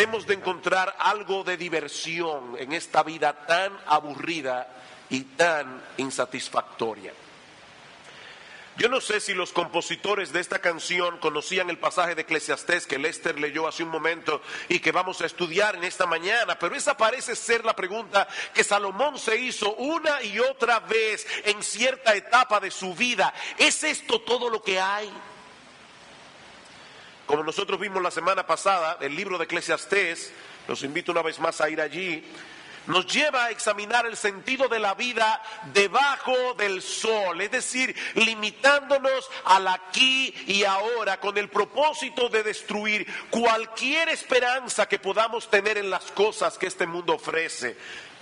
tratemos de encontrar algo de diversión en esta vida tan aburrida y tan insatisfactoria. Yo no sé si los compositores de esta canción conocían el pasaje de Eclesiastés que Lester leyó hace un momento y que vamos a estudiar en esta mañana, pero esa parece ser la pregunta que Salomón se hizo una y otra vez en cierta etapa de su vida. ¿Es esto todo lo que hay? Como nosotros vimos la semana pasada, el libro de Eclesiastés, los invito una vez más a ir allí, nos lleva a examinar el sentido de la vida debajo del sol, es decir, limitándonos al aquí y ahora con el propósito de destruir cualquier esperanza que podamos tener en las cosas que este mundo ofrece.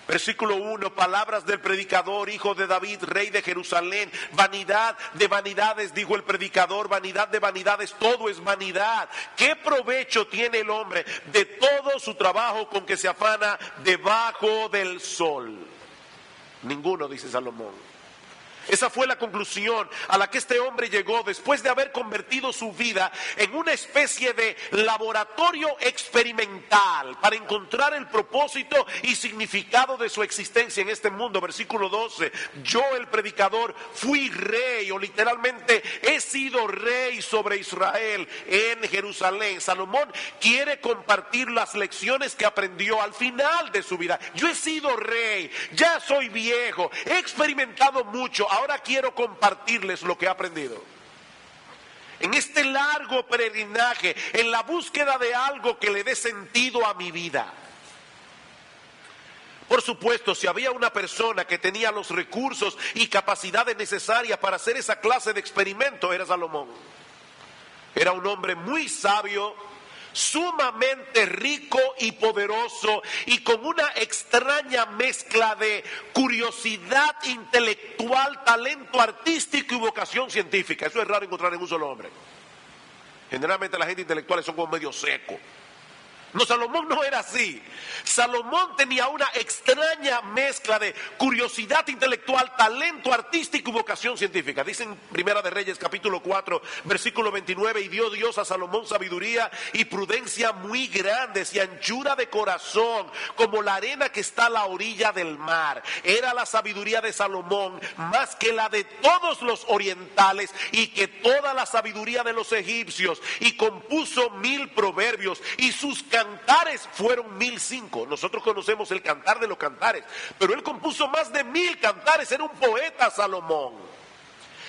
Versículo 1, palabras del predicador, hijo de David, rey de Jerusalén. Vanidad de vanidades, dijo el predicador, vanidad de vanidades, todo es vanidad. ¿Qué provecho tiene el hombre de todo su trabajo con que se afana debajo del sol? Ninguno, dice Salomón. Esa fue la conclusión a la que este hombre llegó después de haber convertido su vida en una especie de laboratorio experimental para encontrar el propósito y significado de su existencia en este mundo. Versículo 12, yo el predicador fui rey, o literalmente he sido rey sobre Israel en Jerusalén. Salomón quiere compartir las lecciones que aprendió al final de su vida. Yo he sido rey, ya soy viejo, he experimentado mucho. Ahora quiero compartirles lo que he aprendido. En este largo peregrinaje, en la búsqueda de algo que le dé sentido a mi vida. Por supuesto, si había una persona que tenía los recursos y capacidades necesarias para hacer esa clase de experimento, era Salomón. Era un hombre muy sabio, sumamente rico y poderoso, y con una extraña mezcla de curiosidad intelectual, talento artístico y vocación científica. Eso es raro encontrar en un solo hombre. Generalmente la gente intelectual son como medio seco. No, Salomón no era así. Salomón tenía una extraña mezcla de curiosidad intelectual, talento artístico y vocación científica. Dice en Primera de Reyes capítulo 4 versículo 29, y dio Dios a Salomón sabiduría y prudencia muy grandes y anchura de corazón como la arena que está a la orilla del mar. Era la sabiduría de Salomón más que la de todos los orientales y que toda la sabiduría de los egipcios, y compuso 1000 proverbios, y sus cantares fueron 1005. Nosotros conocemos el cantar de los cantares, pero él compuso más de 1000 cantares. Era un poeta Salomón.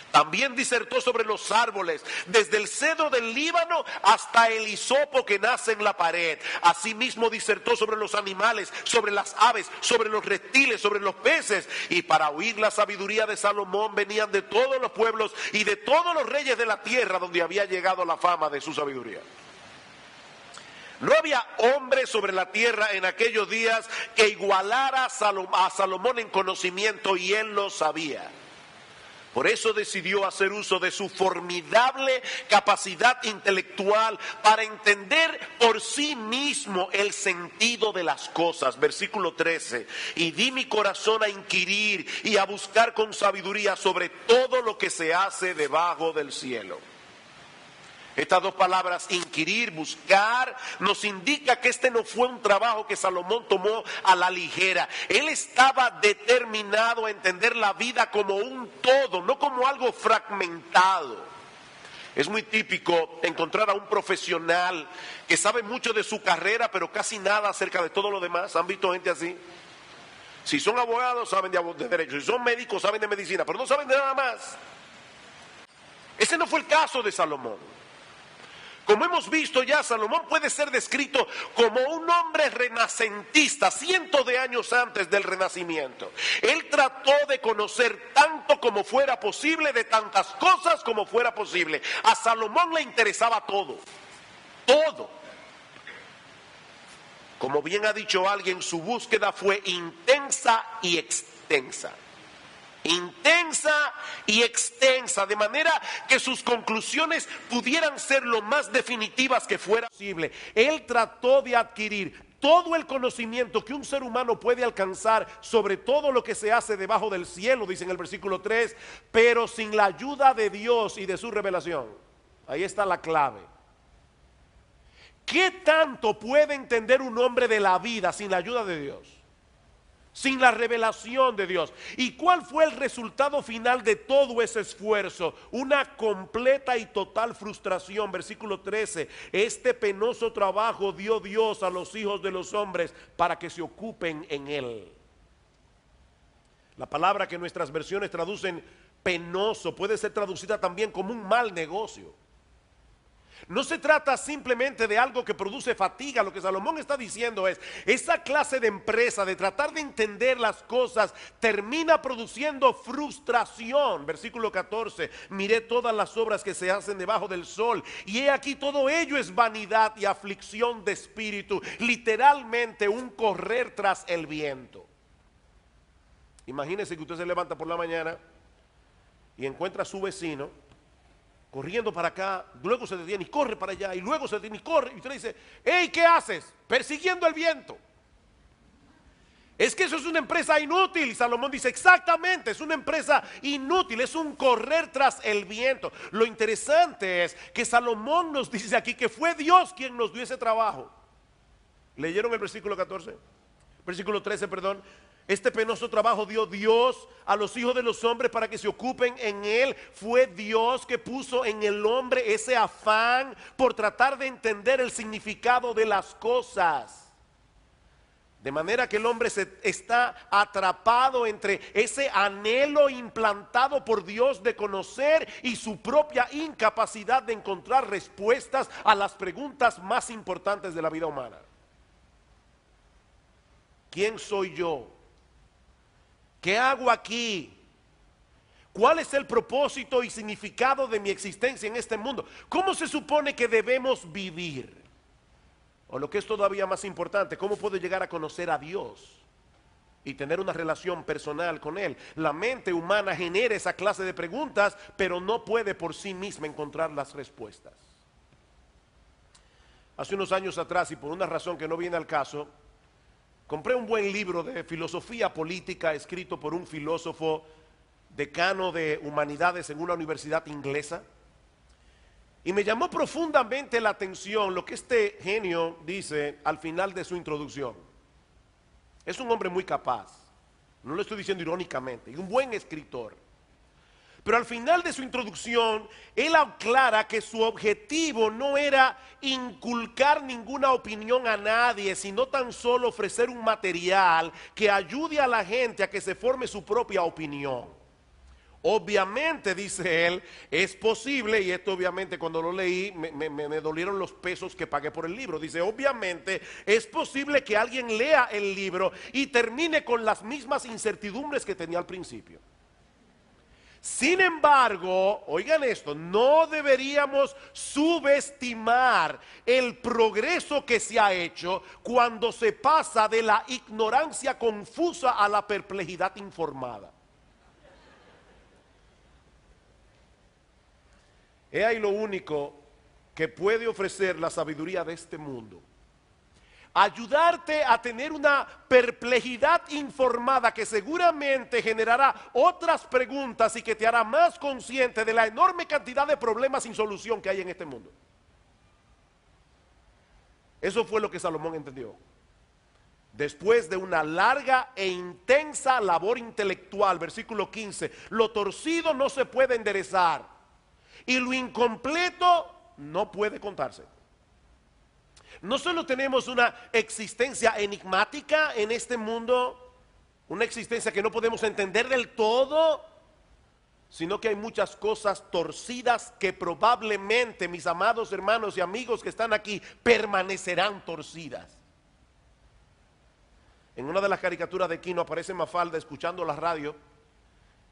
También disertó sobre los árboles, desde el cedro del Líbano hasta el hisopo que nace en la pared. Asimismo disertó sobre los animales, sobre las aves, sobre los reptiles, sobre los peces. Y para oír la sabiduría de Salomón venían de todos los pueblos y de todos los reyes de la tierra donde había llegado la fama de su sabiduría. No había hombre sobre la tierra en aquellos días que igualara a Salomón en conocimiento, y él lo sabía. Por eso decidió hacer uso de su formidable capacidad intelectual para entender por sí mismo el sentido de las cosas. Versículo 13, y di mi corazón a inquirir y a buscar con sabiduría sobre todo lo que se hace debajo del cielo. Estas dos palabras, inquirir, buscar, nos indica que este no fue un trabajo que Salomón tomó a la ligera. Él estaba determinado a entender la vida como un todo, no como algo fragmentado. Es muy típico encontrar a un profesional que sabe mucho de su carrera, pero casi nada acerca de todo lo demás. ¿Han visto gente así? Si son abogados, saben de derecho. Si son médicos, saben de medicina, pero no saben de nada más. Ese no fue el caso de Salomón. Como hemos visto ya, Salomón puede ser descrito como un hombre renacentista, cientos de años antes del Renacimiento. Él trató de conocer tanto como fuera posible, de tantas cosas como fuera posible. A Salomón le interesaba todo, todo. Como bien ha dicho alguien, su búsqueda fue intensa y extensa. Intensa y extensa, de manera que sus conclusiones pudieran ser lo más definitivas que fuera posible. Él trató de adquirir todo el conocimiento que un ser humano puede alcanzar sobre todo lo que se hace debajo del cielo, dice en el versículo 3, pero sin la ayuda de Dios y de su revelación. Ahí está la clave. ¿Qué tanto puede entender un hombre de la vida sin la ayuda de Dios? Sin la revelación de Dios. ¿Y cuál fue el resultado final de todo ese esfuerzo? Una completa y total frustración. Versículo 13. Este penoso trabajo dio Dios a los hijos de los hombres para que se ocupen en él. La palabra que nuestras versiones traducen penoso puede ser traducida también como un mal negocio. No se trata simplemente de algo que produce fatiga. Lo que Salomón está diciendo es, esa clase de empresa de tratar de entender las cosas termina produciendo frustración. Versículo 14, miré todas las obras que se hacen debajo del sol, y he aquí todo ello es vanidad y aflicción de espíritu. Literalmente un correr tras el viento. Imagínese que usted se levanta por la mañana y encuentra a su vecino corriendo para acá, luego se detiene y corre para allá, y luego se detiene y corre, y usted le dice, hey, ¿qué haces? Persiguiendo el viento. Es que eso es una empresa inútil, y Salomón dice, exactamente, es una empresa inútil, es un correr tras el viento. Lo interesante es que Salomón nos dice aquí que fue Dios quien nos dio ese trabajo. ¿Leyeron el versículo 14? Versículo 13, perdón. Este penoso trabajo dio Dios a los hijos de los hombres para que se ocupen en él. Fue Dios que puso en el hombre ese afán por tratar de entender el significado de las cosas. De manera que el hombre está atrapado entre ese anhelo implantado por Dios de conocer y su propia incapacidad de encontrar respuestas a las preguntas más importantes de la vida humana. ¿Quién soy yo? ¿Qué hago aquí? ¿Cuál es el propósito y significado de mi existencia en este mundo? ¿Cómo se supone que debemos vivir? O lo que es todavía más importante, ¿cómo puedo llegar a conocer a Dios y tener una relación personal con Él? La mente humana genera esa clase de preguntas, pero no puede por sí misma encontrar las respuestas. Hace unos años atrás, y por una razón que no viene al caso, compré un buen libro de filosofía política escrito por un filósofo decano de humanidades en una universidad inglesa. Y me llamó profundamente la atención lo que este genio dice al final de su introducción. Es un hombre muy capaz, no lo estoy diciendo irónicamente, y un buen escritor. Pero al final de su introducción, él aclara que su objetivo no era inculcar ninguna opinión a nadie, sino tan solo ofrecer un material que ayude a la gente a que se forme su propia opinión. Obviamente, dice él, es posible, y esto obviamente cuando lo leí me dolieron los pesos que pagué por el libro. Dice, obviamente es posible que alguien lea el libro y termine con las mismas incertidumbres que tenía al principio. Sin embargo, oigan esto, no deberíamos subestimar el progreso que se ha hecho cuando se pasa de la ignorancia confusa a la perplejidad informada. He ahí lo único que puede ofrecer la sabiduría de este mundo. Ayudarte a tener una perplejidad informada que seguramente generará otras preguntas y que te hará más consciente de la enorme cantidad de problemas sin solución que hay en este mundo. Eso fue lo que Salomón entendió. Después de una larga e intensa labor intelectual, versículo 15, lo torcido no se puede enderezar y lo incompleto no puede contarse. No solo tenemos una existencia enigmática en este mundo, una existencia que no podemos entender del todo, sino que hay muchas cosas torcidas que probablemente, mis amados hermanos y amigos que están aquí, permanecerán torcidas. En una de las caricaturas de Quino aparece Mafalda escuchando la radio,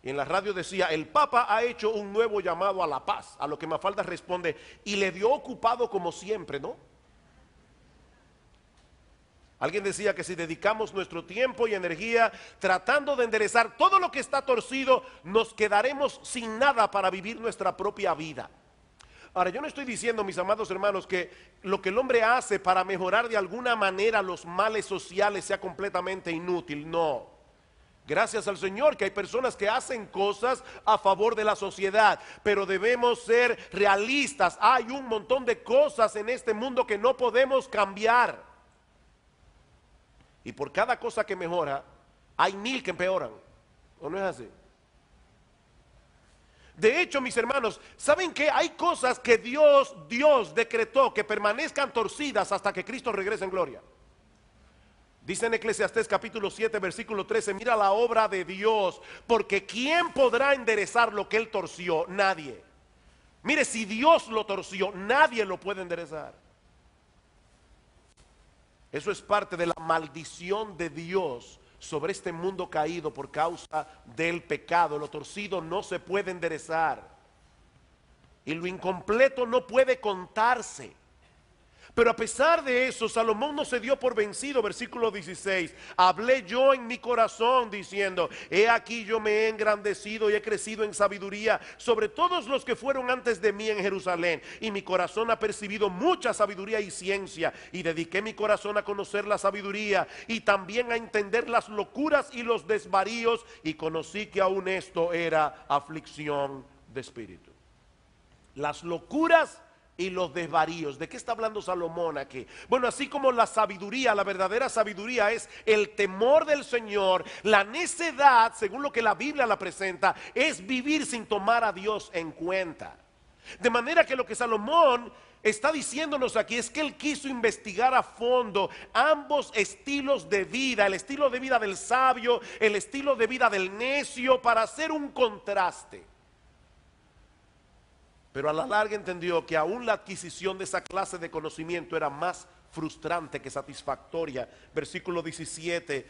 y en la radio decía, el Papa ha hecho un nuevo llamado a la paz, a lo que Mafalda responde, y le dio ocupado como siempre, ¿no? Alguien decía que si dedicamos nuestro tiempo y energía tratando de enderezar todo lo que está torcido, nos quedaremos sin nada para vivir nuestra propia vida. Ahora, yo no estoy diciendo, mis amados hermanos, que lo que el hombre hace para mejorar de alguna manera los males sociales sea completamente inútil, no. Gracias al Señor que hay personas que hacen cosas a favor de la sociedad, pero debemos ser realistas. Hay un montón de cosas en este mundo que no podemos cambiar. Y por cada cosa que mejora, hay 1000 que empeoran. ¿O no es así? De hecho, mis hermanos, ¿saben qué? Hay cosas que Dios decretó que permanezcan torcidas hasta que Cristo regrese en gloria. Dice en Eclesiastés capítulo 7 versículo 13, mira la obra de Dios, porque ¿quién podrá enderezar lo que Él torció? Nadie. Mire, si Dios lo torció, nadie lo puede enderezar. Eso es parte de la maldición de Dios sobre este mundo caído por causa del pecado. Lo torcido no se puede enderezar y lo incompleto no puede contarse. Pero a pesar de eso, Salomón no se dio por vencido. Versículo 16, hablé yo en mi corazón diciendo, he aquí yo me he engrandecido y he crecido en sabiduría sobre todos los que fueron antes de mí en Jerusalén, y mi corazón ha percibido mucha sabiduría y ciencia, y dediqué mi corazón a conocer la sabiduría y también a entender las locuras y los desvaríos, y conocí que aún esto era aflicción de espíritu. Las locuras y los desvaríos. ¿De qué está hablando Salomón aquí? Bueno, así como la sabiduría, la verdadera sabiduría es el temor del Señor, la necedad, según lo que la Biblia la presenta, es vivir sin tomar a Dios en cuenta. De manera que lo que Salomón está diciéndonos aquí es que él quiso investigar a fondo ambos estilos de vida, el estilo de vida del sabio, el estilo de vida del necio, para hacer un contraste. Pero a la larga entendió que aún la adquisición de esa clase de conocimiento era más frustrante que satisfactoria. Versículo 17,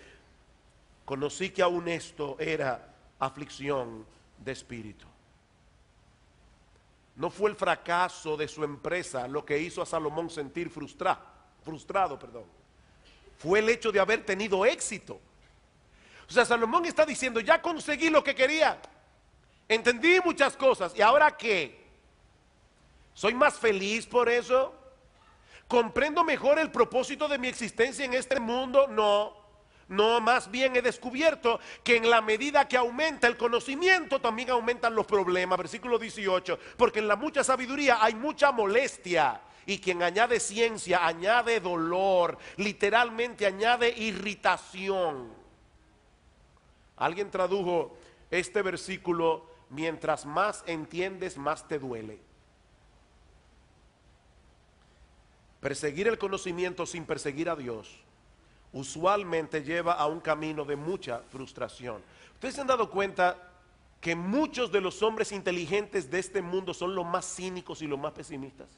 conocí que aún esto era aflicción de espíritu. No fue el fracaso de su empresa lo que hizo a Salomón sentir frustrado. Fue el hecho de haber tenido éxito. O sea, Salomón está diciendo, ya conseguí lo que quería, entendí muchas cosas, ¿y ahora qué? ¿Soy más feliz por eso? ¿Comprendo mejor el propósito de mi existencia en este mundo? No, más bien he descubierto que en la medida que aumenta el conocimiento, también aumentan los problemas. Versículo 18, porque en la mucha sabiduría hay mucha molestia, y quien añade ciencia añade dolor, literalmente añade irritación. Alguien tradujo este versículo, mientras más entiendes, más te duele. Perseguir el conocimiento sin perseguir a Dios usualmente lleva a un camino de mucha frustración. ¿Ustedes se han dado cuenta que muchos de los hombres inteligentes de este mundo son los más cínicos y los más pesimistas?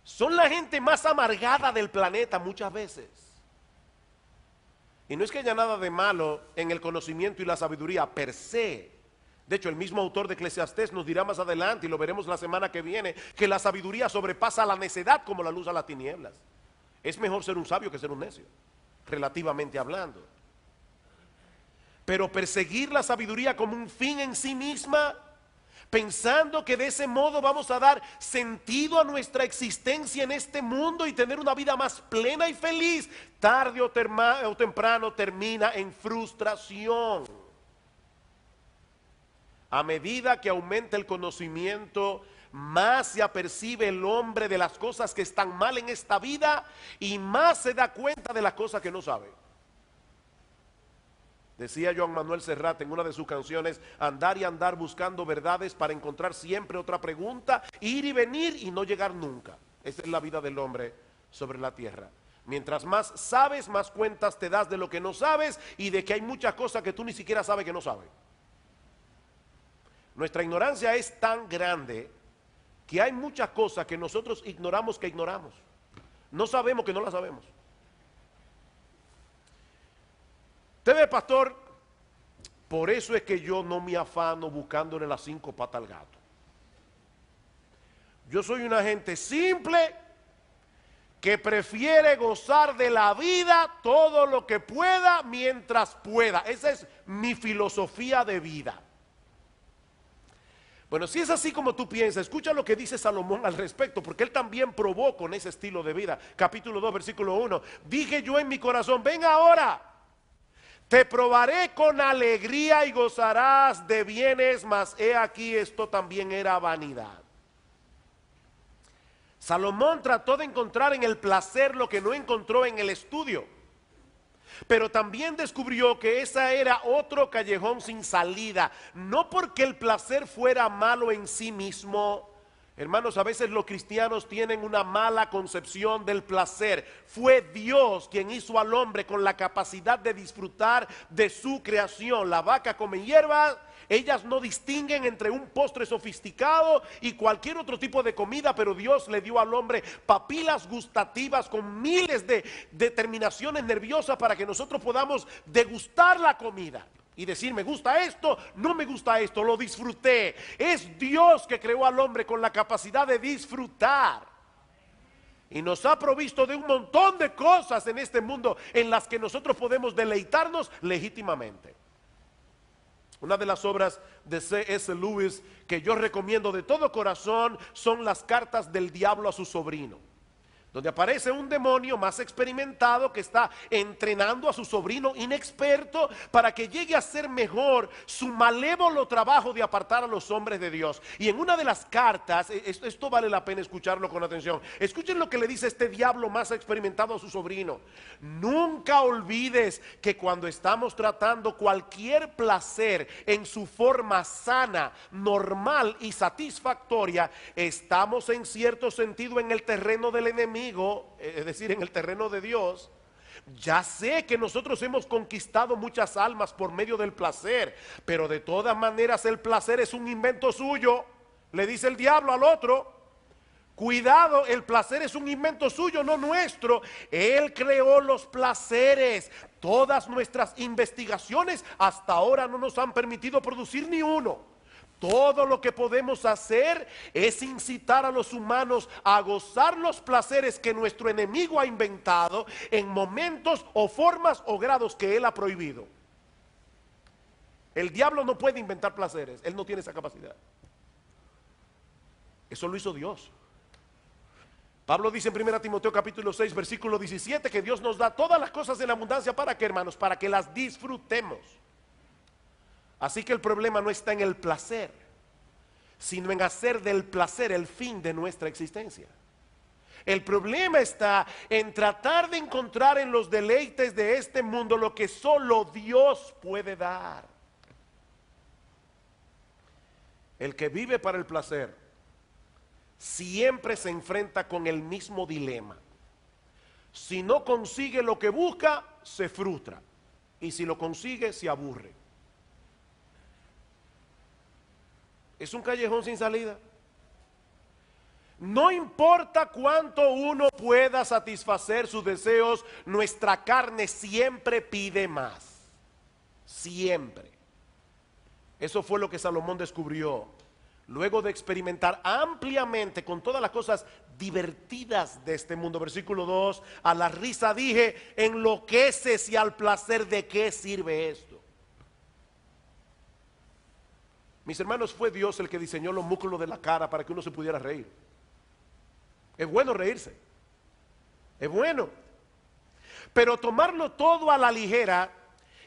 Son la gente más amargada del planeta muchas veces. Y no es que haya nada de malo en el conocimiento y la sabiduría per se. De hecho, el mismo autor de Eclesiastés nos dirá más adelante, y lo veremos la semana que viene, que la sabiduría sobrepasa la necedad como la luz a las tinieblas. Es mejor ser un sabio que ser un necio, relativamente hablando. Pero perseguir la sabiduría como un fin en sí misma, pensando que de ese modo vamos a dar sentido a nuestra existencia en este mundo y tener una vida más plena y feliz, tarde o temprano termina en frustración. A medida que aumenta el conocimiento, más se apercibe el hombre de las cosas que están mal en esta vida y más se da cuenta de las cosas que no sabe. Decía Joan Manuel Serrat en una de sus canciones, andar y andar buscando verdades para encontrar siempre otra pregunta, ir y venir y no llegar nunca. Esa es la vida del hombre sobre la tierra. Mientras más sabes, más cuentas te das de lo que no sabes y de que hay muchas cosas que tú ni siquiera sabes que no sabes. Nuestra ignorancia es tan grande que hay muchas cosas que nosotros ignoramos que ignoramos. No sabemos que no las sabemos. Usted ve, pastor, por eso es que yo no me afano buscándole las 5 patas al gato. Yo soy una gente simple que prefiere gozar de la vida todo lo que pueda mientras pueda. Esa es mi filosofía de vida. Bueno, si es así como tú piensas, escucha lo que dice Salomón al respecto, porque él también probó con ese estilo de vida. Capítulo 2, versículo 1. Dije yo en mi corazón, ven ahora, Te probaré con alegría y gozarás de bienes, mas he aquí esto también era vanidad. Salomón trató de encontrar en el placer lo que no encontró en el estudio, pero también descubrió que esa era otro callejón sin salida. No porque el placer fuera malo en sí mismo. Hermanos, a veces los cristianos tienen una mala concepción del placer. Fue Dios quien hizo al hombre con la capacidad de disfrutar de su creación. La vaca come hierba, ellas no distinguen entre un postre sofisticado y cualquier otro tipo de comida, pero Dios le dio al hombre papilas gustativas con miles de terminaciones nerviosas para que nosotros podamos degustar la comida y decir, me gusta esto, no me gusta esto, lo disfruté. Es Dios que creó al hombre con la capacidad de disfrutar. Y nos ha provisto de un montón de cosas en este mundo en las que nosotros podemos deleitarnos legítimamente. Una de las obras de C.S. Lewis que yo recomiendo de todo corazón son las cartas del diablo a su sobrino, donde aparece un demonio más experimentado que está entrenando a su sobrino inexperto para que llegue a ser mejor su malévolo trabajo de apartar a los hombres de Dios. Y en una de las cartas, esto vale la pena escucharlo con atención. Escuchen lo que le dice este diablo más experimentado a su sobrino. Nunca olvides que cuando estamos tratando cualquier placer en su forma sana, normal y satisfactoria, estamos en cierto sentido en el terreno del enemigo, es decir, en el terreno de Dios. Ya sé que nosotros hemos conquistado muchas almas por medio del placer, pero de todas maneras el placer es un invento suyo, le dice el diablo al otro. Cuidado, el placer es un invento suyo, no nuestro. Él creó los placeres. Todas nuestras investigaciones hasta ahora no nos han permitido producir ni uno. Todo lo que podemos hacer es incitar a los humanos a gozar los placeres que nuestro enemigo ha inventado en momentos o formas o grados que él ha prohibido. El diablo no puede inventar placeres, él no tiene esa capacidad. Eso lo hizo Dios. Pablo dice en 1 Timoteo capítulo 6 versículo 17 que Dios nos da todas las cosas en abundancia. ¿Para qué, hermanos? Para que las disfrutemos. Así que el problema no está en el placer, sino en hacer del placer el fin de nuestra existencia. El problema está en tratar de encontrar en los deleites de este mundo lo que solo Dios puede dar. El que vive para el placer siempre se enfrenta con el mismo dilema. Si no consigue lo que busca, se frustra. Y si lo consigue, se aburre. Es un callejón sin salida. No importa cuánto uno pueda satisfacer sus deseos, nuestra carne siempre pide más. Siempre. Eso fue lo que Salomón descubrió luego de experimentar ampliamente con todas las cosas divertidas de este mundo. Versículo 2, a la risa dije, enloqueces, y al placer de qué sirve esto. Mis hermanos, fue Dios el que diseñó los músculos de la cara para que uno se pudiera reír. Es bueno reírse, es bueno, pero tomarlo todo a la ligera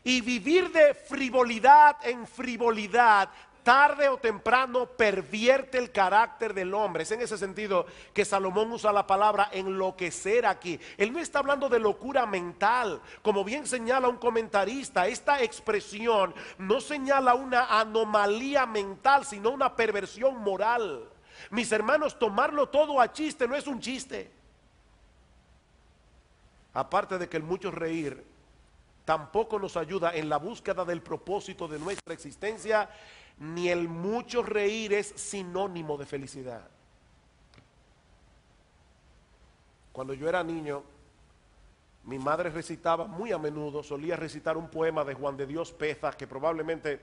y vivir de frivolidad en frivolidad, tarde o temprano pervierte el carácter del hombre. Es en ese sentido que Salomón usa la palabra enloquecer aquí. Él no está hablando de locura mental, como bien señala un comentarista. Esta expresión no señala una anomalía mental, sino una perversión moral. Mis hermanos, tomarlo todo a chiste no es un chiste. Aparte de que el mucho reír tampoco nos ayuda en la búsqueda del propósito de nuestra existencia, ni el mucho reír es sinónimo de felicidad. Cuando yo era niño, mi madre recitaba muy a menudo, solía recitar un poema de Juan de Dios Peza, que probablemente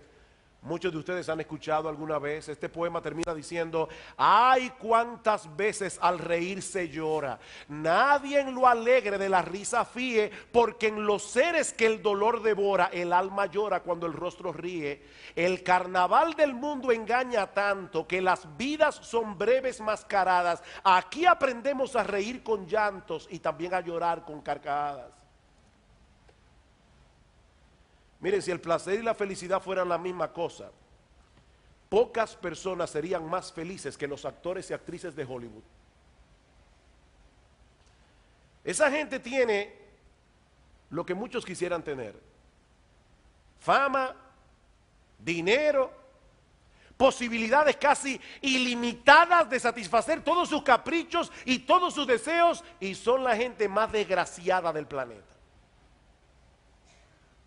muchos de ustedes han escuchado alguna vez. Este poema termina diciendo: ay, cuántas veces al reír se llora, nadie en lo alegre de la risa fíe, porque en los seres que el dolor devora, el alma llora cuando el rostro ríe. El carnaval del mundo engaña tanto que las vidas son breves mascaradas. Aquí aprendemos a reír con llantos y también a llorar con carcajadas. Miren, si el placer y la felicidad fueran la misma cosa, pocas personas serían más felices que los actores y actrices de Hollywood. Esa gente tiene lo que muchos quisieran tener: fama, dinero, posibilidades casi ilimitadas de satisfacer todos sus caprichos y todos sus deseos, y son la gente más desgraciada del planeta.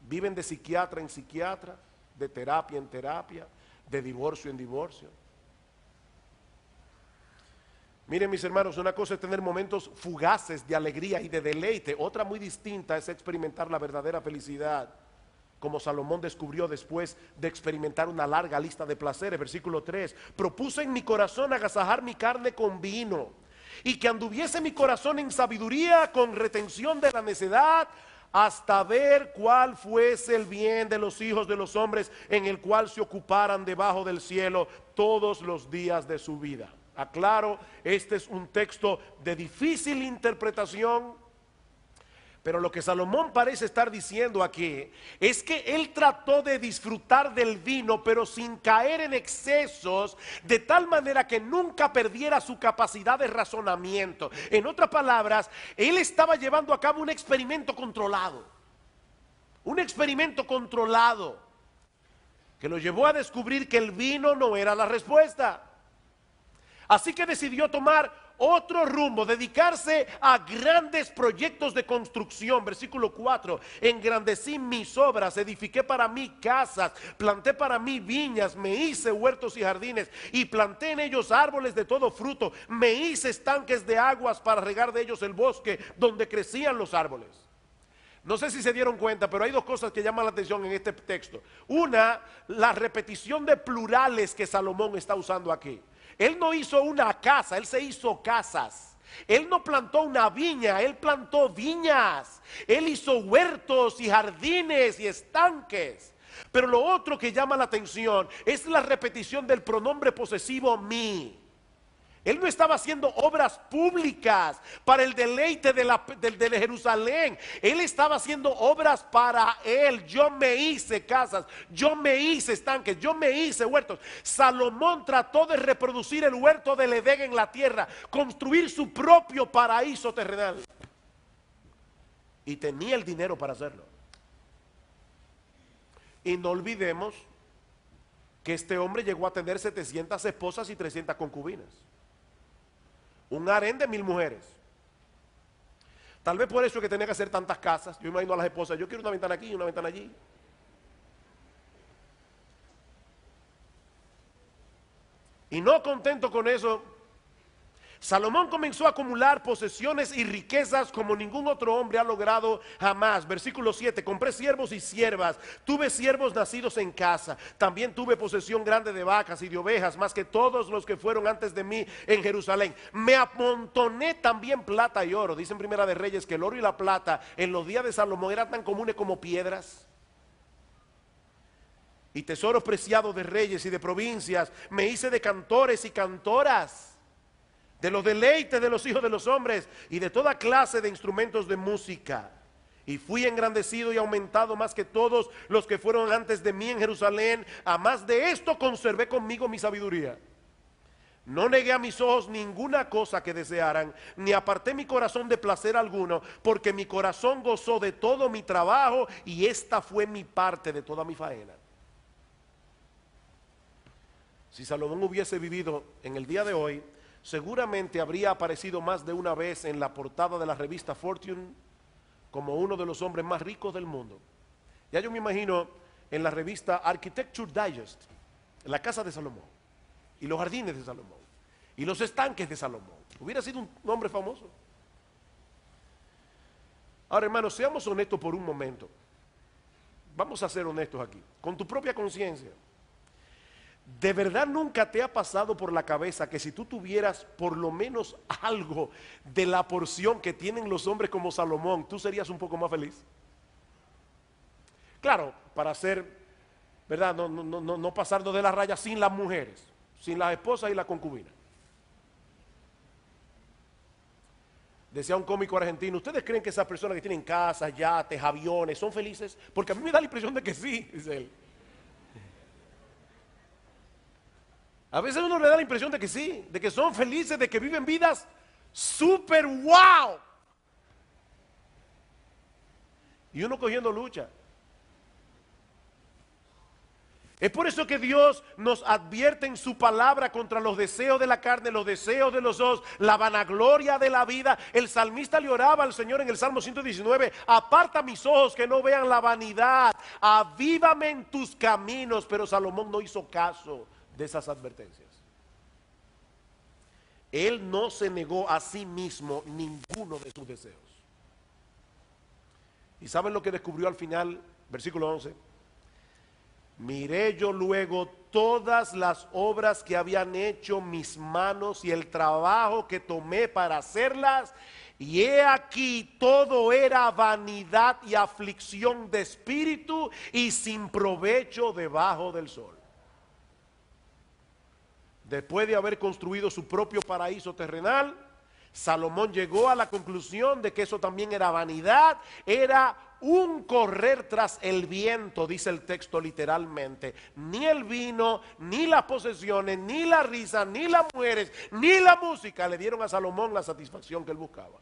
Viven de psiquiatra en psiquiatra, de terapia en terapia, de divorcio en divorcio. Miren, mis hermanos, una cosa es tener momentos fugaces de alegría y de deleite, otra muy distinta es experimentar la verdadera felicidad, como Salomón descubrió después de experimentar una larga lista de placeres. Versículo 3: propuse en mi corazón agasajar mi carne con vino, y que anduviese mi corazón en sabiduría con retención de la necedad, hasta ver cuál fuese el bien de los hijos de los hombres, en el cual se ocuparan debajo del cielo todos los días de su vida. Aclaro, este es un texto de difícil interpretación, pero lo que Salomón parece estar diciendo aquí es que él trató de disfrutar del vino, pero sin caer en excesos, de tal manera que nunca perdiera su capacidad de razonamiento. En otras palabras, él estaba llevando a cabo un experimento controlado. Un experimento controlado que lo llevó a descubrir que el vino no era la respuesta. Así que decidió tomar otro rumbo, dedicarse a grandes proyectos de construcción. Versículo 4: engrandecí mis obras, edifiqué para mí casas, planté para mí viñas, me hice huertos y jardines, y planté en ellos árboles de todo fruto, me hice estanques de aguas para regar de ellos el bosque donde crecían los árboles. No sé si se dieron cuenta, pero hay dos cosas que llaman la atención en este texto. Una, la repetición de plurales que Salomón está usando aquí. Él no hizo una casa, él se hizo casas. Él no plantó una viña, él plantó viñas. Él hizo huertos y jardines y estanques. Pero lo otro que llama la atención es la repetición del pronombre posesivo mi. Él no estaba haciendo obras públicas para el deleite de Jerusalén. Él estaba haciendo obras para él. Yo me hice casas, yo me hice estanques, yo me hice huertos. Salomón trató de reproducir el huerto del Edén en la tierra, construir su propio paraíso terrenal. Y tenía el dinero para hacerlo. Y no olvidemos que este hombre llegó a tener 700 esposas y 300 concubinas. Un harén de 1000 mujeres. Tal vez por eso es que tenía que hacer tantas casas. Yo imagino a las esposas: yo quiero una ventana aquí y una ventana allí. Y no contento con eso, Salomón comenzó a acumular posesiones y riquezas como ningún otro hombre ha logrado jamás. Versículo 7: compré siervos y siervas, tuve siervos nacidos en casa, también tuve posesión grande de vacas y de ovejas, más que todos los que fueron antes de mí en Jerusalén. Me amontoné también plata y oro. Dice en Primera de Reyes que el oro y la plata en los días de Salomón eran tan comunes como piedras. Y tesoros preciados de reyes y de provincias. Me hice de cantores y cantoras, de los deleites de los hijos de los hombres y de toda clase de instrumentos de música. Y fui engrandecido y aumentado más que todos los que fueron antes de mí en Jerusalén. A más de esto conservé conmigo mi sabiduría. No negué a mis ojos ninguna cosa que desearan, ni aparté mi corazón de placer alguno, porque mi corazón gozó de todo mi trabajo, y esta fue mi parte de toda mi faena. Si Salomón hubiese vivido en el día de hoy, seguramente habría aparecido más de una vez en la portada de la revista Fortune como uno de los hombres más ricos del mundo. Ya yo me imagino en la revista Architecture Digest, en la casa de Salomón, y los jardines de Salomón, y los estanques de Salomón. Hubiera sido un hombre famoso. Ahora, hermanos, seamos honestos por un momento. Vamos a ser honestos aquí, con tu propia conciencia. ¿De verdad nunca te ha pasado por la cabeza que si tú tuvieras por lo menos algo de la porción que tienen los hombres como Salomón, tú serías un poco más feliz? Claro, para ser, ¿verdad? No pasarnos de la raya sin las mujeres, sin las esposas y la concubina. Decía un cómico argentino, ¿ustedes creen que esas personas que tienen casas, yates, aviones, son felices? Porque a mí me da la impresión de que sí, dice él. A veces uno le da la impresión de que sí, de que son felices, de que viven vidas súper wow. Y uno cogiendo lucha. Es por eso que Dios nos advierte en su palabra contra los deseos de la carne, los deseos de los ojos, la vanagloria de la vida. El salmista le oraba al Señor en el Salmo 119, aparta mis ojos que no vean la vanidad, avívame en tus caminos. Pero Salomón no hizo caso de esas advertencias. Él no se negó a sí mismo ninguno de sus deseos. ¿Y saben lo que descubrió al final? Versículo 11. Miré yo luego todas las obras que habían hecho mis manos y el trabajo que tomé para hacerlas, y he aquí todo era vanidad y aflicción de espíritu y sin provecho debajo del sol. Después de haber construido su propio paraíso terrenal, Salomón llegó a la conclusión de que eso también era vanidad, era un correr tras el viento, dice el texto literalmente. Ni el vino, ni las posesiones, ni la risa, ni las mujeres, ni la música le dieron a Salomón la satisfacción que él buscaba.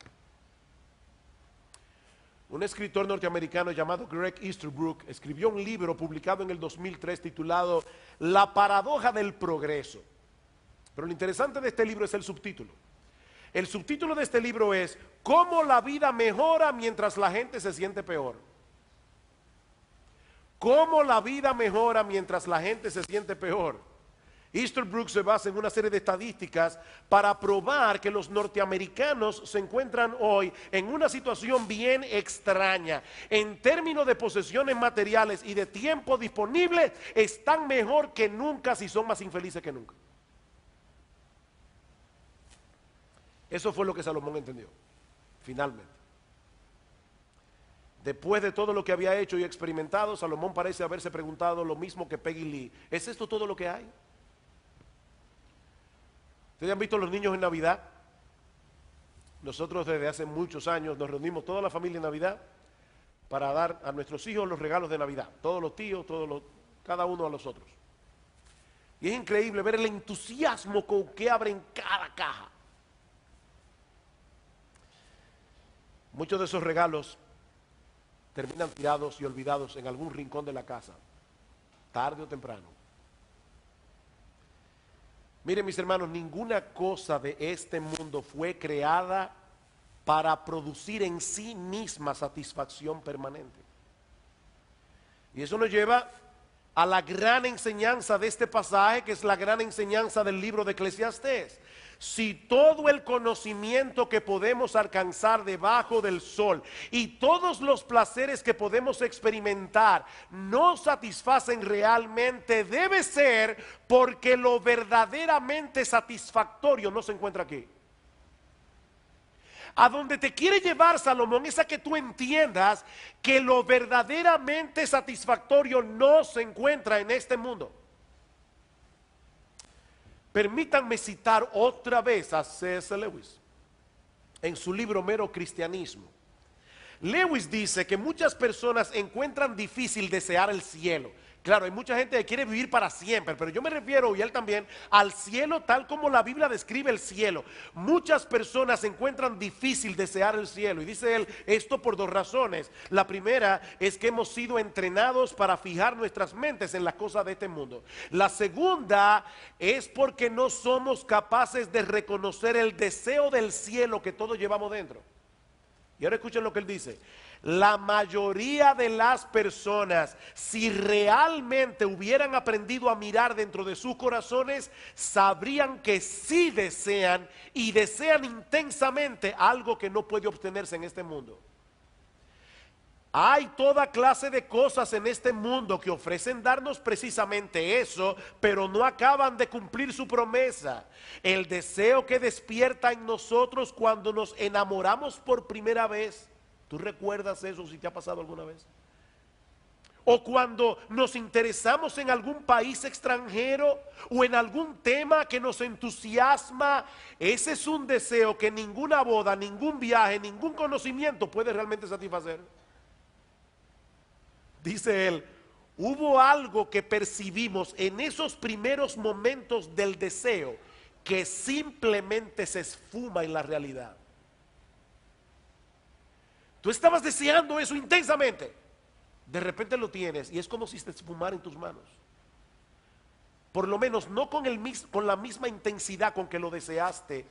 Un escritor norteamericano llamado Greg Easterbrook escribió un libro publicado en el 2003 titulado La paradoja del progreso. Pero lo interesante de este libro es el subtítulo. El subtítulo de este libro es ¿Cómo la vida mejora mientras la gente se siente peor? ¿Cómo la vida mejora mientras la gente se siente peor? Easterbrook se basa en una serie de estadísticas para probar que los norteamericanos se encuentran hoy en una situación bien extraña. En términos de posesiones materiales y de tiempo disponible, están mejor que nunca, si son más infelices que nunca. Eso fue lo que Salomón entendió, finalmente. Después de todo lo que había hecho y experimentado, Salomón parece haberse preguntado lo mismo que Peggy Lee. ¿Es esto todo lo que hay? ¿Ustedes han visto los niños en Navidad? Nosotros desde hace muchos años nos reunimos toda la familia en Navidad para dar a nuestros hijos los regalos de Navidad. Todos los tíos, cada uno a los otros. Y es increíble ver el entusiasmo con que abren cada caja. Muchos de esos regalos terminan tirados y olvidados en algún rincón de la casa, tarde o temprano. Miren, mis hermanos, ninguna cosa de este mundo fue creada para producir en sí misma satisfacción permanente. Y eso nos lleva a la gran enseñanza de este pasaje, que es la gran enseñanza del libro de Eclesiastés. Si todo el conocimiento que podemos alcanzar debajo del sol y todos los placeres que podemos experimentar no satisfacen realmente, debe ser porque lo verdaderamente satisfactorio no se encuentra aquí. A donde te quiere llevar Salomón es a que tú entiendas que lo verdaderamente satisfactorio no se encuentra en este mundo. Permítanme citar otra vez a C.S. Lewis en su libro Mero Cristianismo. Lewis dice que muchas personas encuentran difícil desear el cielo. Claro, hay mucha gente que quiere vivir para siempre, pero yo me refiero, y él también, al cielo tal como la Biblia describe el cielo. Muchas personas encuentran difícil desear el cielo, y dice él esto por dos razones. La primera es que hemos sido entrenados para fijar nuestras mentes en las cosas de este mundo. La segunda es porque no somos capaces de reconocer el deseo del cielo que todos llevamos dentro. Y ahora escuchen lo que él dice. La mayoría de las personas, si realmente hubieran aprendido a mirar dentro de sus corazones, sabrían que sí desean y desean intensamente algo que no puede obtenerse en este mundo. Hay toda clase de cosas en este mundo que ofrecen darnos precisamente eso, pero no acaban de cumplir su promesa. El deseo que despierta en nosotros cuando nos enamoramos por primera vez. ¿Tú recuerdas eso si te ha pasado alguna vez? o cuando nos interesamos en algún país extranjero o en algún tema que nos entusiasma. Ese es un deseo que ninguna boda, ningún viaje, ningún conocimiento puede realmente satisfacer. Dice él, hubo algo que percibimos en esos primeros momentos del deseo que simplemente se esfuma en la realidad. Tú estabas deseando eso intensamente. De repente lo tienes y es como si se esfumara en tus manos. Por lo menos no con la misma intensidad con que lo deseaste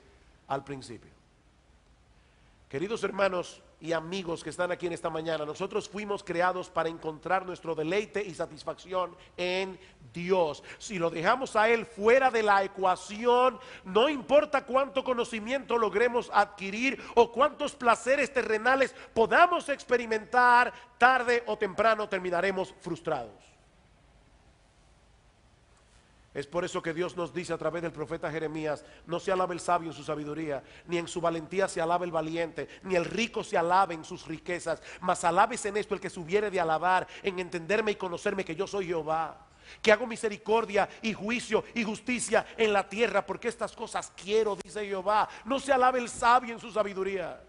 al principio. Queridos hermanos y amigos que están aquí en esta mañana, nosotros fuimos creados para encontrar nuestro deleite y satisfacción en Dios. Si lo dejamos a Él fuera de la ecuación, no importa cuánto conocimiento logremos adquirir o cuántos placeres terrenales podamos experimentar, tarde o temprano terminaremos frustrados. Es por eso que Dios nos dice a través del profeta Jeremías: no se alabe el sabio en su sabiduría, ni en su valentía se alabe el valiente, ni el rico se alabe en sus riquezas, mas alabes en esto el que se hubiere de alabar, en entenderme y conocerme que yo soy Jehová, que hago misericordia y juicio y justicia en la tierra, porque estas cosas quiero, dice Jehová. No se alabe el sabio en su sabiduría.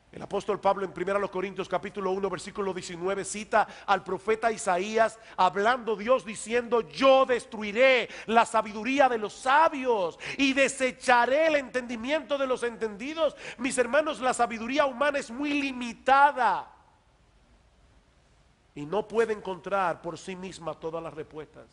El apóstol Pablo en 1 Corintios capítulo 1 versículo 19 cita al profeta Isaías hablando Dios diciendo: yo destruiré la sabiduría de los sabios y desecharé el entendimiento de los entendidos. Mis hermanos, la sabiduría humana es muy limitada y no puede encontrar por sí misma todas las respuestas.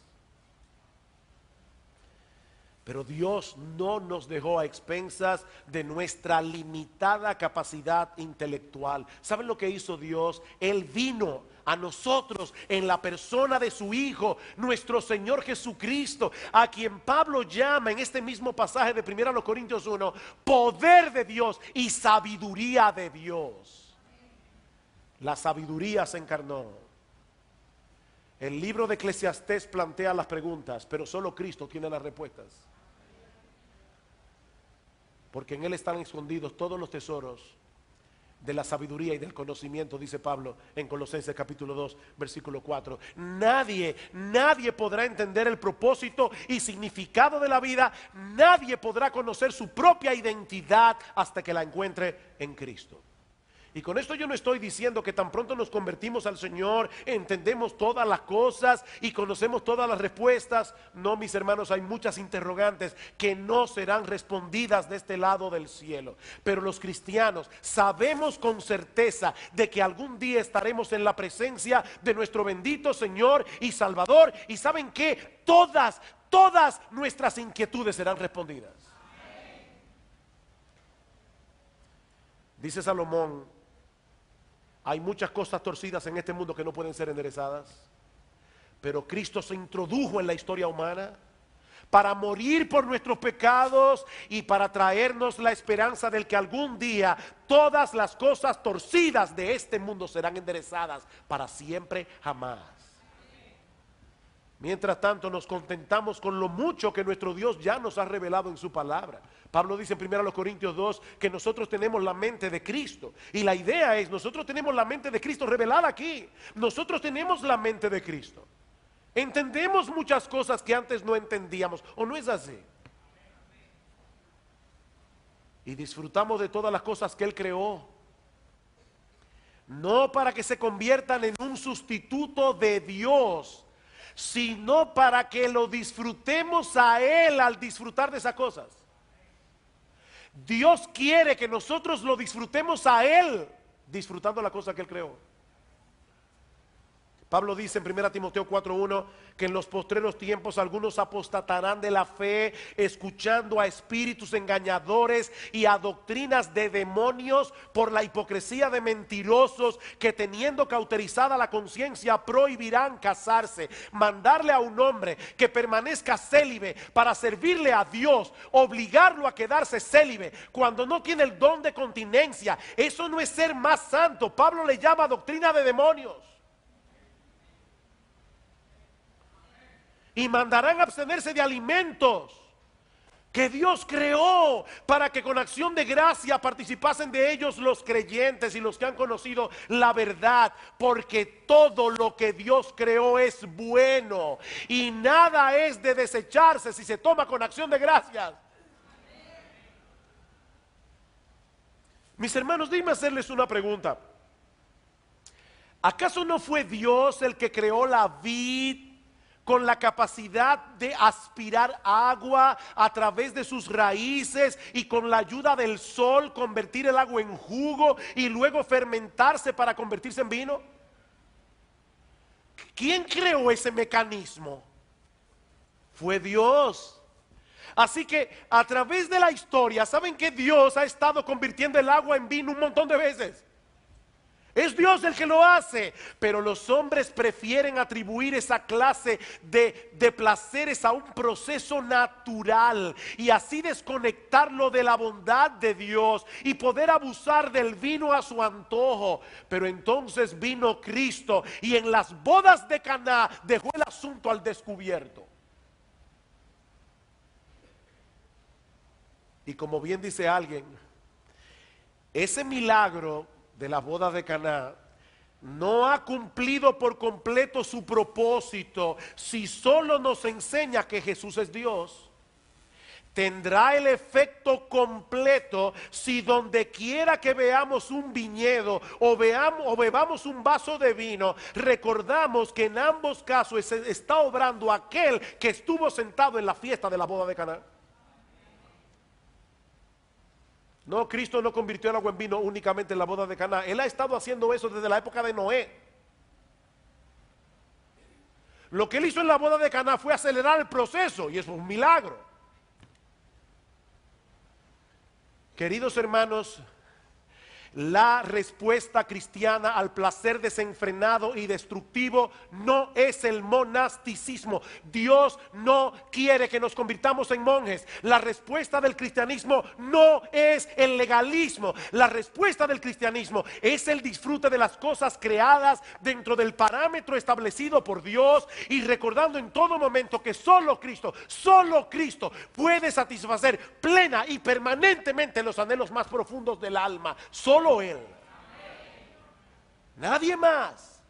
Pero Dios no nos dejó a expensas de nuestra limitada capacidad intelectual. ¿Saben lo que hizo Dios? Él vino a nosotros en la persona de su Hijo, nuestro Señor Jesucristo, a quien Pablo llama en este mismo pasaje de 1 Corintios 1, poder de Dios y sabiduría de Dios. La sabiduría se encarnó. El libro de Eclesiastés plantea las preguntas, pero solo Cristo tiene las respuestas. Porque en Él están escondidos todos los tesoros de la sabiduría y del conocimiento, dice Pablo en Colosenses capítulo 2, versículo 4. Nadie podrá entender el propósito y significado de la vida. Nadie podrá conocer su propia identidad hasta que la encuentre en Cristo. Y con esto yo no estoy diciendo que tan pronto nos convertimos al Señor, entendemos todas las cosas y conocemos todas las respuestas. No, mis hermanos, hay muchas interrogantes que no serán respondidas de este lado del cielo. Pero los cristianos sabemos con certeza de que algún día estaremos en la presencia de nuestro bendito Señor y Salvador. Y ¿saben qué? Todas nuestras inquietudes serán respondidas. Dice Salomón: hay muchas cosas torcidas en este mundo que no pueden ser enderezadas, pero Cristo se introdujo en la historia humana para morir por nuestros pecados y para traernos la esperanza del que algún día todas las cosas torcidas de este mundo serán enderezadas para siempre jamás. Mientras tanto nos contentamos con lo mucho que nuestro Dios ya nos ha revelado en su palabra. Pablo dice en 1 Corintios 2 que nosotros tenemos la mente de Cristo. Y la idea es, nosotros tenemos la mente de Cristo revelada aquí. Nosotros tenemos la mente de Cristo. Entendemos muchas cosas que antes no entendíamos, ¿o no es así? Y disfrutamos de todas las cosas que Él creó. No para que se conviertan en un sustituto de Dios, sino para que lo disfrutemos a Él al disfrutar de esas cosas. Dios quiere que nosotros lo disfrutemos a Él disfrutando la cosa que Él creó. Pablo dice en 1 Timoteo 4:1 que en los postreros tiempos algunos apostatarán de la fe, escuchando a espíritus engañadores y a doctrinas de demonios, por la hipocresía de mentirosos que, teniendo cauterizada la conciencia, prohibirán casarse. Mandarle a un hombre que permanezca célibe para servirle a Dios, obligarlo a quedarse célibe cuando no tiene el don de continencia, eso no es ser más santo. Pablo le llama doctrina de demonios. Y mandarán abstenerse de alimentos que Dios creó para que con acción de gracia participasen de ellos los creyentes y los que han conocido la verdad, porque todo lo que Dios creó es bueno y nada es de desecharse si se toma con acción de gracias. Mis hermanos, déjenme hacerles una pregunta. ¿Acaso no fue Dios el que creó la vid con la capacidad de aspirar agua a través de sus raíces y con la ayuda del sol convertir el agua en jugo y luego fermentarse para convertirse en vino? ¿Quién creó ese mecanismo? Fue Dios. Así que a través de la historia, ¿saben que Dios ha estado convirtiendo el agua en vino un montón de veces? Es Dios el que lo hace, pero los hombres prefieren atribuir esa clase de placeres a un proceso natural y así desconectarlo de la bondad de Dios y poder abusar del vino a su antojo. Pero entonces vino Cristo y en las bodas de Caná dejó el asunto al descubierto. Y como bien dice alguien, ese milagro de la boda de Caná no ha cumplido por completo su propósito si solo nos enseña que Jesús es Dios. Tendrá el efecto completo si donde quiera que veamos un viñedo o bebamos un vaso de vino, recordamos que en ambos casos está obrando aquel que estuvo sentado en la fiesta de la boda de Caná. No, Cristo no convirtió el agua en vino únicamente en la boda de Caná. Él ha estado haciendo eso desde la época de Noé. Lo que él hizo en la boda de Caná fue acelerar el proceso y eso es un milagro. Queridos hermanos, la respuesta cristiana al placer desenfrenado y destructivo no es el monasticismo. Dios no quiere que nos convirtamos en monjes. La respuesta del cristianismo no es el legalismo. La respuesta del cristianismo es el disfrute de las cosas creadas dentro del parámetro establecido por Dios y recordando en todo momento que solo Cristo puede satisfacer plena y permanentemente los anhelos más profundos del alma. Solo Él, nadie más.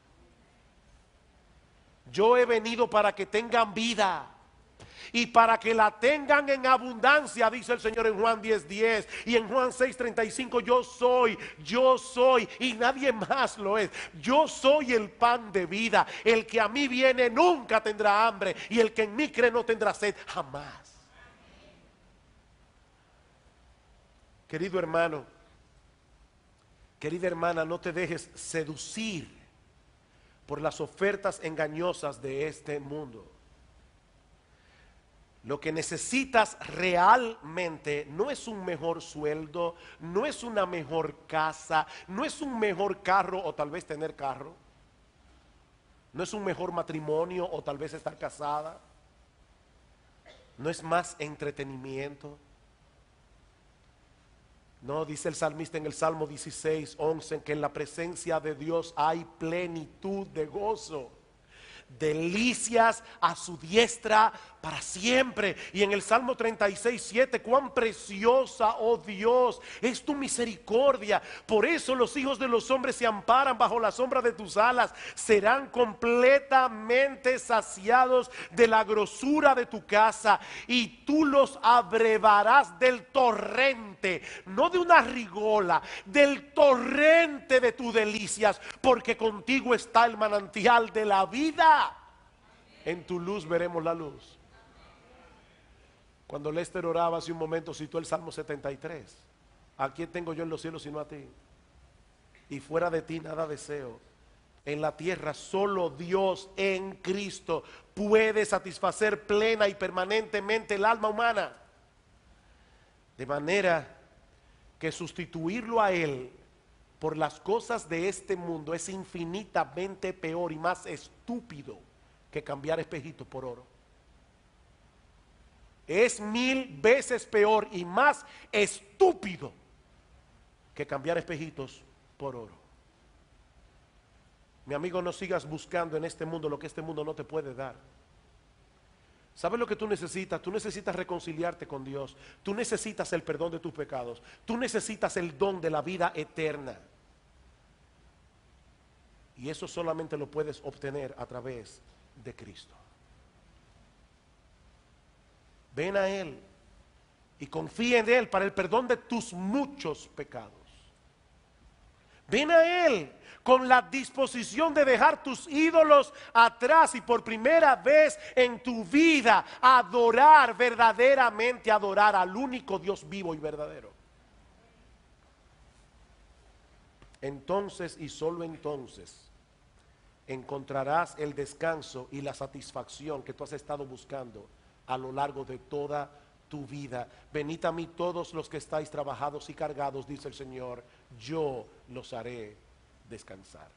Yo he venido para que tengan vida y para que la tengan en abundancia, dice el Señor en Juan 10:10 y en Juan 6:35. Yo soy y nadie más lo es. Yo soy el pan de vida. El que a mí viene nunca tendrá hambre y el que en mí cree no tendrá sed jamás. Querido hermano, querida hermana, no te dejes seducir por las ofertas engañosas de este mundo. Lo que necesitas realmente no es un mejor sueldo, no es una mejor casa, no es un mejor carro o tal vez tener carro, no es un mejor matrimonio o tal vez estar casada, no es más entretenimiento. No, dice el salmista en el Salmo 16:11 que en la presencia de Dios hay plenitud de gozo, delicias a su diestra para siempre. Y en el Salmo 36:7, cuán preciosa, oh Dios, es tu misericordia. Por eso los hijos de los hombres se amparan bajo la sombra de tus alas. Serán completamente saciados de la grosura de tu casa y tú los abrevarás del torrente, no de una rigola, del torrente de tus delicias, porque contigo está el manantial de la vida. En tu luz veremos la luz. Cuando Lester oraba hace un momento citó el Salmo 73. ¿A quién tengo yo en los cielos sino a ti? Y fuera de ti nada deseo. En la tierra solo Dios en Cristo puede satisfacer plena y permanentemente el alma humana. De manera que sustituirlo a Él por las cosas de este mundo es infinitamente peor y más estúpido que cambiar espejitos por oro. Es 1000 veces peor y más estúpido que cambiar espejitos por oro. Mi amigo, no sigas buscando en este mundo lo que este mundo no te puede dar. ¿Sabes lo que tú necesitas? Tú necesitas reconciliarte con Dios. Tú necesitas el perdón de tus pecados. Tú necesitas el don de la vida eterna. Y eso solamente lo puedes obtener a través de Cristo. Ven a Él y confía en Él para el perdón de tus muchos pecados. Ven a Él con la disposición de dejar tus ídolos atrás y por primera vez en tu vida adorar, verdaderamente adorar al único Dios vivo y verdadero. Entonces y solo entonces encontrarás el descanso y la satisfacción que tú has estado buscando a lo largo de toda tu vida. Venid a mí todos los que estáis trabajados y cargados, dice el Señor, yo los haré descansar.